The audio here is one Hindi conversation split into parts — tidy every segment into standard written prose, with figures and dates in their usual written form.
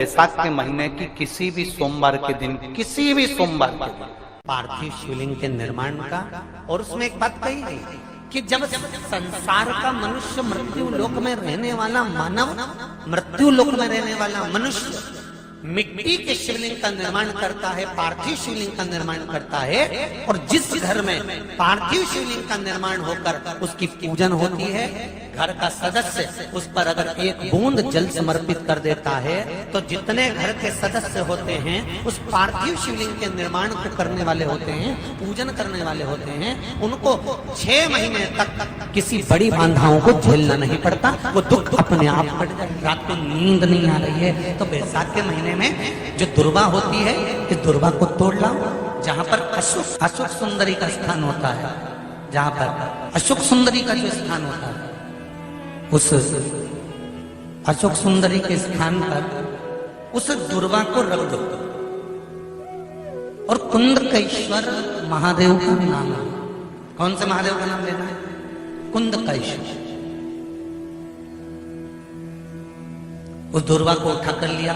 वैशाख के महीने की किसी भी सोमवार के दिन पार्थिव शिवलिंग के निर्माण का। और उसमें एक बात कही गई कि जब संसार का मनुष्य मृत्यु लोक में रहने वाला मानव, मृत्यु लोक में रहने वाला मनुष्य मिट्टी के शिवलिंग का निर्माण करता है, पार्थिव शिवलिंग का निर्माण करता है, और जिस घर में पार्थिव शिवलिंग का निर्माण होकर उसकी पूजन होती है, घर का सदस्य उस पर अगर एक बूंद जल समर्पित कर देता है तो जितने घर के सदस्य होते हैं उस पार्थिव शिवलिंग के निर्माण को करने वाले होते हैं, पूजन करने वाले होते हैं, उनको 6 महीने तक किसी बड़ी बाधाओं को झेलना नहीं पड़ता। वो दुख अपने आप कट जाए। रात को नींद नहीं आ रही है तो बैसाख के महीने में जो दुर्वा होती है, इस दुर्वा को तोड़ लाओ। जहां पर अशोक सुंदरी का स्थान होता है, जहां पर अशोक सुंदरी का जो स्थान होता है, उस अशोक सुंदरी के स्थान पर उस दुर्वा को रख दो। और कुंदकेश्वर महादेव का नाम है। कौन से महादेव का नाम लेना है? कुंदकेश्वर। उस दुर्वा को उठा कर लिया।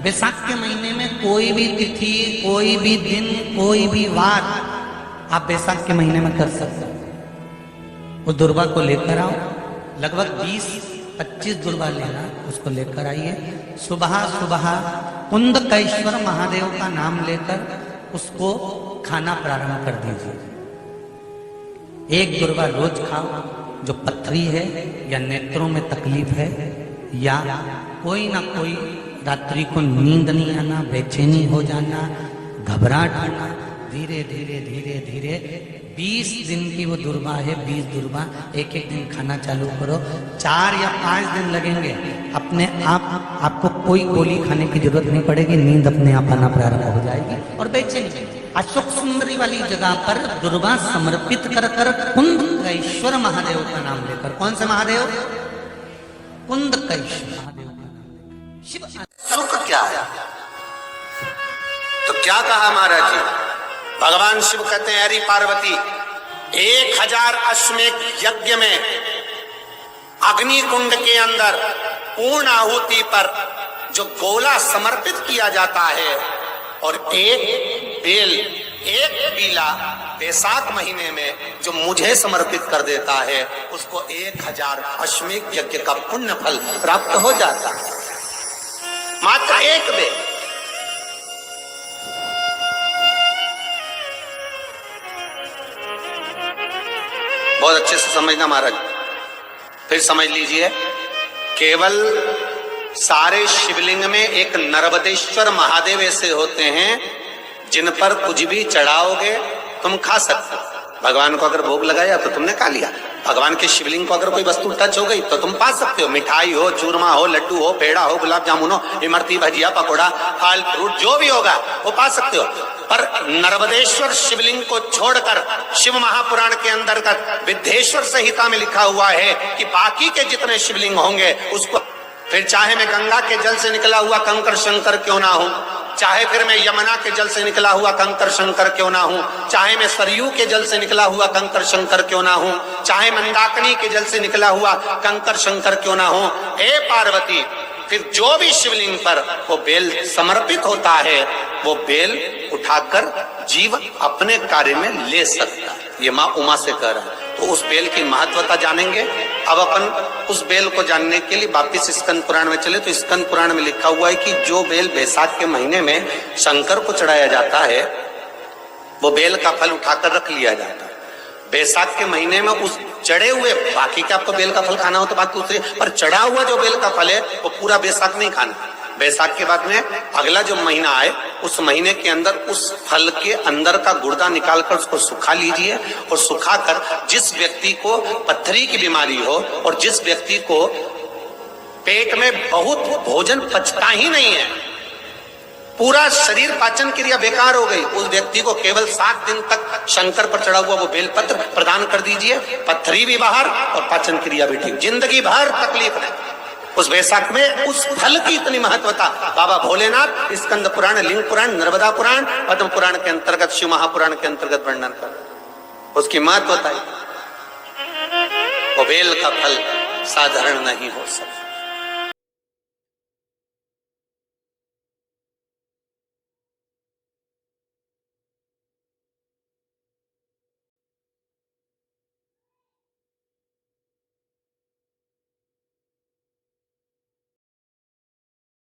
बैसाख के महीने में कोई भी तिथि, कोई भी दिन, कोई भी वार आप बैसाख के महीने में कर सकते हो। उस दुर्वा को लेकर आओ, लगभग 20-25 दुर्वा लेना, उसको लेकर आइए। सुबह सुबह कुंदकेश्वर महादेव का नाम लेकर उसको खाना प्रारंभ कर दीजिए। एक दुर्वा रोज खाओ। जो पथरी है या नेत्रों में तकलीफ है या कोई ना कोई रात्रि को नींद नहीं आना, बेचैनी हो जाना, घबराहट होना, धीरे धीरे धीरे धीरे 20 दिन की वो दुर्वा है, 20 दुर्वा एक एक दिन खाना चालू करो। 4 या 5 दिन लगेंगे, अपने आप आपको कोई गोली खाने की जरूरत नहीं पड़ेगी, नींद अपने आप आना प्रारंभ हो जाएगी। और बेचैनी अशोक सुंदरी वाली जगह पर दुर्वा समर्पित कर कर कुंदकेश्वर महादेव का नाम लेकर, कौन से महादेव? कुंदकेश्वर महादेव का नाम। शिव सुख क्या है? तो क्या कहा महाराज जी? भगवान शिव कहते हैं, अरे पार्वती, 1000 अश्वमेध यज्ञ में अग्नि कुंड के अंदर पूर्ण आहुति पर जो गोला समर्पित किया जाता है और एक बेल, एक बीला बैसाख महीने में जो मुझे समर्पित कर देता है, उसको 1000 अश्वमेध यज्ञ का पुण्य फल प्राप्त हो जाता है। मात्र एक बेल। बहुत अच्छे से समझना महाराज, फिर समझ लीजिए। केवल सारे शिवलिंग में एक नर्मदेश्वर महादेव ऐसे होते हैं जिन पर कुछ भी चढ़ाओगे तुम खा सकते हो। भगवान को अगर भोग लगाया तो तुमने खा लिया। भगवान के शिवलिंग को अगर कोई वस्तु टच हो गई तो तुम पा सकते हो। मिठाई हो, चूरमा हो, लड्डू हो, पेड़ा हो, गुलाब जामुन हो, इमरती, भजिया, पकौड़ा, फल फ्रूट जो भी होगा वो पा सकते हो। पर नर्मदेश्वर शिवलिंग को छोड़कर शिव महापुराण के अंतर्गत विद्धेश्वर संहिता में लिखा हुआ है कि बाकी के जितने शिवलिंग होंगे उसको, फिर चाहे मैं गंगा के जल से निकला हुआ कंकर शंकर क्यों ना हूं, चाहे फिर मैं यमुना के जल से निकला हुआ कंकर शंकर क्यों ना हूं, चाहे मैं सरयू के जल से निकला हुआ कंकर शंकर क्यों ना हूं, चाहे मंदाकिनी के जल से निकला हुआ कंकर शंकर क्यों ना हूं, हे पार्वती, फिर जो भी शिवलिंग पर वो बेल समर्पित होता है वो बेल उठाकर जीव अपने कार्य में ले सकता है। ये माँ उमा से कह रहा है। तो उस बेल की महत्वता जानेंगे। अब अपन उस बेल को जानने के लिए वापिस स्कंद पुराण में चले तो स्कंद पुराण में लिखा हुआ है कि जो बेल बैसाख के महीने में शंकर को चढ़ाया जाता है वो बेल का फल उठाकर रख लिया जाता है। बैसाख के महीने में उस चढ़े हुए, बाकी के आपको बेल का फल खाना हो तो बात दूसरी, पर चढ़ा हुआ जो बेल का फल है वो पूरा बैसाख नहीं खाना। बैसाख के बाद में अगला जो महीना आए उस महीने के अंदर उस फल के अंदर का गुर्दा निकालकर उसको सुखा लीजिए। और सुखाकर जिस व्यक्ति को पथरी की बीमारी हो और जिस व्यक्ति को पेट में बहुत भोजन पचता ही नहीं है, पूरा शरीर पाचन क्रिया बेकार हो गई, उस व्यक्ति को केवल 7 दिन तक शंकर पर चढ़ा हुआ वो बेलपत्र प्रदान कर दीजिए। पथरी भी बाहर और पाचन क्रिया भी ठीक, जिंदगी भर तकलीफ नहीं। उस बैसाख में उस फल की इतनी महत्वता बाबा भोलेनाथ स्कंद पुराण, लिंग पुराण, नर्मदा पुराण, पद्म पुराण के अंतर्गत, शिव महापुराण के अंतर्गत वर्णन कर, उसकी महत्वता वो बेल का फल साधारण नहीं हो सकता।